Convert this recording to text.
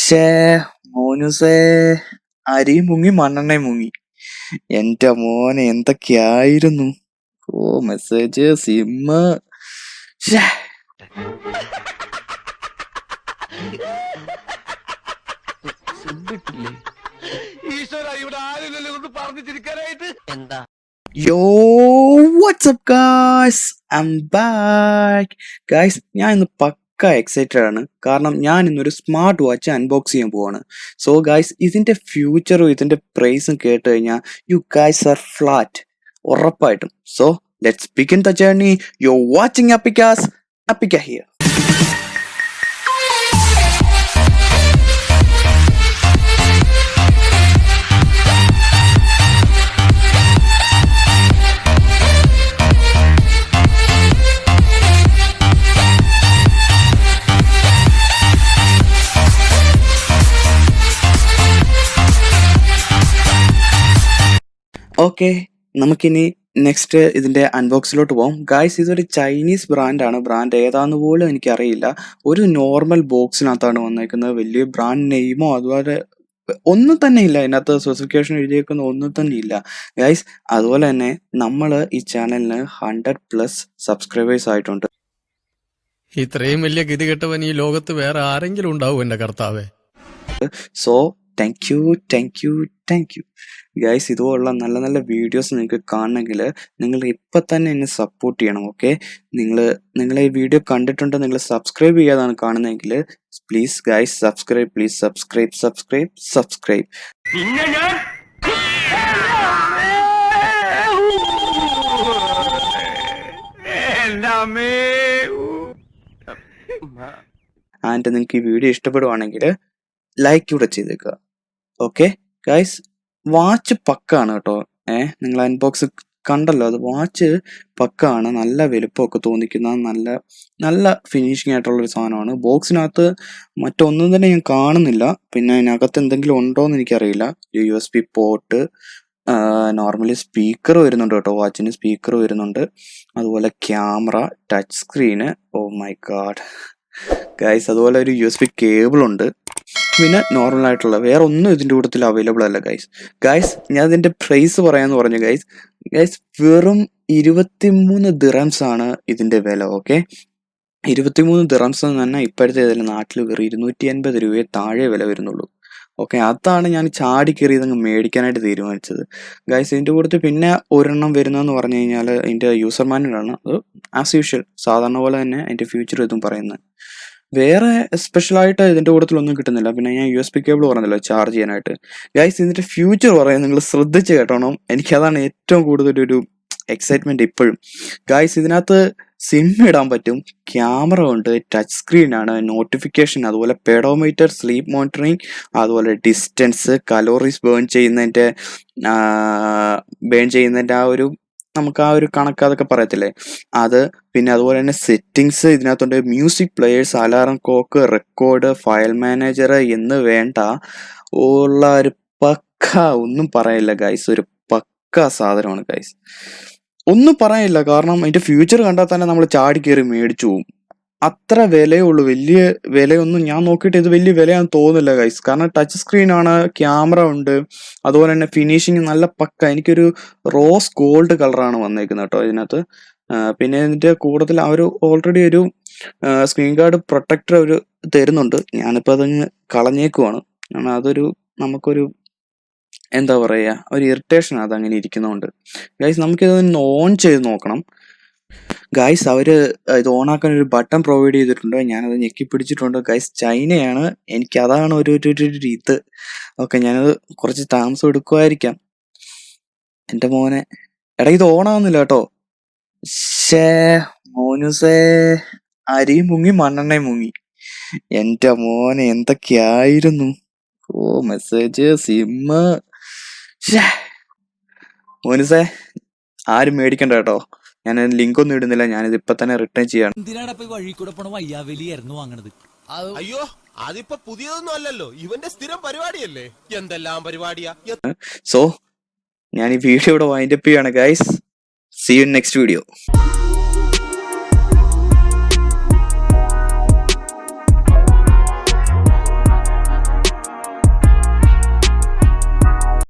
ഷേ മോനുസേ അരി മുങ്ങി മണ്ണെണ്ണ മുങ്ങി. എന്റെ മോനെ എന്തൊക്കെയായിരുന്നു. ഓ മെസ്സേജ് സിമ്മ്. ഷേ യോ WhatsApp guys, I am back guys. ഞാൻ ഇന്ന് പക്ക എക്സൈറ്റഡ് ആണ്, കാരണം ഞാൻ ഇന്നൊരു സ്മാർട്ട് വാച്ച് അൺബോക്സ് ചെയ്യാൻ പോവാണ്. സോ ഗായ്സ്, ഇതിന്റെ ഫ്യൂച്ചറും ഇതിന്റെ പ്രൈസും കേട്ട് കഴിഞ്ഞാൽ യു ഗായ്സ് ആർ ഫ്ലാറ്റ് ഉറപ്പായിട്ടും. So let's begin the journey. You watching APPEKAZZ. APPEKAZZ here. Okay, നമുക്കിനി നെക്സ്റ്റ് ഇതിന്റെ അൺബോക്സിലോട്ട് പോകാം. ഗായ്സ്, ഇതൊരു ചൈനീസ് ബ്രാൻഡാണ്. ബ്രാൻഡ് ഏതാന്ന് പോലും എനിക്കറിയില്ല. ഒരു നോർമൽ ബോക്സിനകത്താണ് വന്നേക്കുന്നത്. വലിയ ബ്രാൻഡ് നെയിമോ അതുപോലെ ഒന്നും തന്നെ ഇല്ല. അതിനകത്ത് സ്പെസിഫിക്കേഷൻ എഴുതിയേക്കുന്ന ഒന്നും തന്നെ ഇല്ല ഗായ്സ്. അതുപോലെ തന്നെ നമ്മൾ ഈ ചാനലിന് 100+ സബ്സ്ക്രൈബേഴ്സ് ആയിട്ടുണ്ട്. ഇത്രയും വലിയ ഗതികെട്ടവൻ ഈ ലോകത്ത് വേറെ ആരെങ്കിലും ഉണ്ടാവും എന്റെ കർത്താവേ. So thank you guys. ഇതുപോലുള്ള നല്ല നല്ല വീഡിയോസ് നിങ്ങൾക്ക് കാണണമെങ്കിൽ നിങ്ങൾ ഇപ്പം തന്നെ എന്നെ സപ്പോർട്ട് ചെയ്യണം. ഓക്കെ, നിങ്ങൾ ഈ വീഡിയോ കണ്ടിട്ടുണ്ട്, നിങ്ങൾ സബ്സ്ക്രൈബ് ചെയ്യാതാണ് കാണുന്നതെങ്കിൽ please guys subscribe, please subscribe. And നിങ്ങൾക്ക് ഈ വീഡിയോ ഇഷ്ടപ്പെടുവാണെങ്കിൽ ലൈക്ക് കൂടെ ചെയ്തേക്കുക. ഓക്കെ ഗൈസ്, വാച്ച് പക്കാണ് കേട്ടോ. നിങ്ങൾ അൺബോക്സ് കണ്ടല്ലോ, അത് വാച്ച് പക്കാണ്. നല്ല വലുപ്പമൊക്കെ തോന്നിക്കുന്ന നല്ല നല്ല ഫിനിഷിംഗ് ആയിട്ടുള്ളൊരു സാധനമാണ്. ബോക്സിനകത്ത് മറ്റൊന്നും തന്നെ ഞാൻ കാണുന്നില്ല. പിന്നെ അതിനകത്ത് എന്തെങ്കിലും ഉണ്ടോയെന്ന് എനിക്കറിയില്ല. USB പോർട്ട്, നോർമലി സ്പീക്കർ വരുന്നുണ്ട് കേട്ടോ. വാച്ചിന് സ്പീക്കർ വരുന്നുണ്ട്. അതുപോലെ camera, touch screen. Oh my god guys, അതുപോലെ ഒരു USB കേബിൾ ഉണ്ട്. പിന്നെ നോർമൽ ആയിട്ടുള്ള വേറെ ഒന്നും ഇതിൻ്റെ കൂട്ടത്തിൽ അവൈലബിൾ അല്ല ഗൈസ്. ഞാൻ ഇതിൻ്റെ പ്രൈസ് പറയാമെന്ന് പറഞ്ഞു ഗൈസ്. വെറും 23 ദിറംസ് ആണ് ഇതിൻ്റെ വില. ഓക്കെ, 23 ദിറംസ് എന്ന് പറഞ്ഞാൽ ഇപ്പോഴത്തെ ഇതിൽ നാട്ടിൽ വെറും 280 രൂപയെ താഴെ വില വരുന്നുള്ളൂ. ഓക്കെ, അതാണ് ഞാൻ ചാടി കയറിയത് അങ്ങ് മേടിക്കാനായിട്ട് തീരുമാനിച്ചത് ഗൈസ്. ഇതിൻ്റെ കൂട്ടത്തിൽ പിന്നെ ഒരെണ്ണം വരുന്നതെന്ന് പറഞ്ഞു കഴിഞ്ഞാൽ അതിൻ്റെ യൂസർ മാനുവലാണ്. അത് ആസ് യൂഷ്വൽ സാധാരണ പോലെ തന്നെ അതിൻ്റെ ഫ്യൂച്ചർ ഇതും പറയുന്നത്. വേറെ സ്പെഷ്യലായിട്ട് ഇതിൻ്റെ കൂട്ടത്തിലൊന്നും കിട്ടുന്നില്ല. പിന്നെ ഞാൻ USB കേബിൾ പറഞ്ഞല്ലോ ചാർജ് ചെയ്യാനായിട്ട്. ഗൈസ്, ഇതിൻ്റെ ഫ്യൂച്ചർ പറയാൻ നിങ്ങൾ ശ്രദ്ധിച്ച് കേട്ടോണം. എനിക്കതാണ് ഏറ്റവും കൂടുതലൊരു എക്സൈറ്റ്മെൻറ്റ് ഇപ്പോഴും ഗൈസ്. ഇതിനകത്ത് സിം ഇടാൻ പറ്റും, ക്യാമറ ഉണ്ട്, ടച്ച് സ്ക്രീനാണ്, നോട്ടിഫിക്കേഷൻ, അതുപോലെ പെഡോമീറ്റർ, സ്ലീപ്പ് മോണിറ്ററിങ്, അതുപോലെ ഡിസ്റ്റൻസ്, കലോറീസ് ബേൺ ചെയ്യുന്നതിൻ്റെ ആ ഒരു നമുക്ക് ആ ഒരു കണക്ക് അതൊക്കെ പറയത്തില്ലേ അത്. പിന്നെ അതുപോലെ തന്നെ സെറ്റിങ്സ് ഇതിനകത്തുണ്ട്. Music players, alarm clock, record, file manager എന്ന് വേണ്ട ഉള്ള ഒരു പക്ക, ഒന്നും പറയില്ല ഗൈസ്, ഒരു പക്ക സാധനമാണ് ഗൈസ്. ഒന്നും പറയില്ല, കാരണം അതിൻ്റെ ഫ്യൂച്ചർ കണ്ടാൽ തന്നെ നമ്മൾ ചാടി കയറി മേടിച്ചു പോകും. അത്ര വിലയേ ഉള്ളൂ. വലിയ വിലയൊന്നും ഞാൻ നോക്കിയിട്ട് ഇത് വലിയ വിലയാണെന്ന് തോന്നുന്നില്ല ഗൈസ്. കാരണം ടച്ച് സ്ക്രീനാണ്, ക്യാമറ ഉണ്ട്, അതുപോലെ തന്നെ ഫിനിഷിങ് നല്ല പക്ക. എനിക്കൊരു റോസ് ഗോൾഡ് കളറാണ് വന്നേക്കുന്നത് കേട്ടോ ഇതിനകത്ത്. പിന്നെ ഇതിൻ്റെ കൂടുതൽ അവർ ഓൾറെഡി ഒരു സ്ക്രീൻ ഗാർഡ് പ്രൊട്ടക്ടർ അവർ തരുന്നുണ്ട്. ഞാനിപ്പോൾ അതങ്ങ് കളഞ്ഞേക്കുവാണ്. കാരണം അതൊരു നമുക്കൊരു എന്താ പറയുക, ഒരു ഇറിറ്റേഷൻ അതങ്ങനെ ഇരിക്കുന്നതുകൊണ്ട്. ഗൈസ്, നമുക്കിതൊന്ന് ഓൺ ചെയ്ത് നോക്കണം ഗൈസ്. അവർ ഇത് ഓണാക്കാൻ ഒരു ബട്ടൺ പ്രൊവൈഡ് ചെയ്തിട്ടുണ്ട്. ഞാനത് ഞെക്കി പിടിച്ചിട്ടുണ്ട് ഗൈസ്. ചൈനയാണ്, എനിക്കതാണ് ഒരു ഇത്. ഓക്കെ, ഞാനത് കുറച്ച് താമസം എടുക്കുമായിരിക്കാം. എൻ്റെ മോനെ, എടാ ഇത് ഓണാവുന്നില്ല കേട്ടോ. ഷേ മോനുസേ അരി മുങ്ങി മണ്ണെണ്ണ മുങ്ങി. എൻ്റെ മോനെ എന്തൊക്കെയായിരുന്നു. ഓ മെസ്സേജ് സിമ്മ്. ഷേ മോനുസേ, ആരും മേടിക്കണ്ട കേട്ടോ. ഞാൻ ലിങ്ക് ഒന്നും ഇടുന്നില്ല, ഞാനിത് ഇപ്പൊ തന്നെ റിട്ടേൺ ചെയ്യാണ്. അയ്യോ, അതിപ്പോ പുതിയതൊന്നും അല്ലല്ലോ, ഇവന്റെ സ്ഥിരം പരിപാടിയല്ലേ. എന്തെല്ലാം പരിപാടിയാ. സോ ഞാൻ ഈ വീഡിയോ ഇവിടെ വൈൻഡപ്പ് ചെയ്യാണ് guys. See you next video.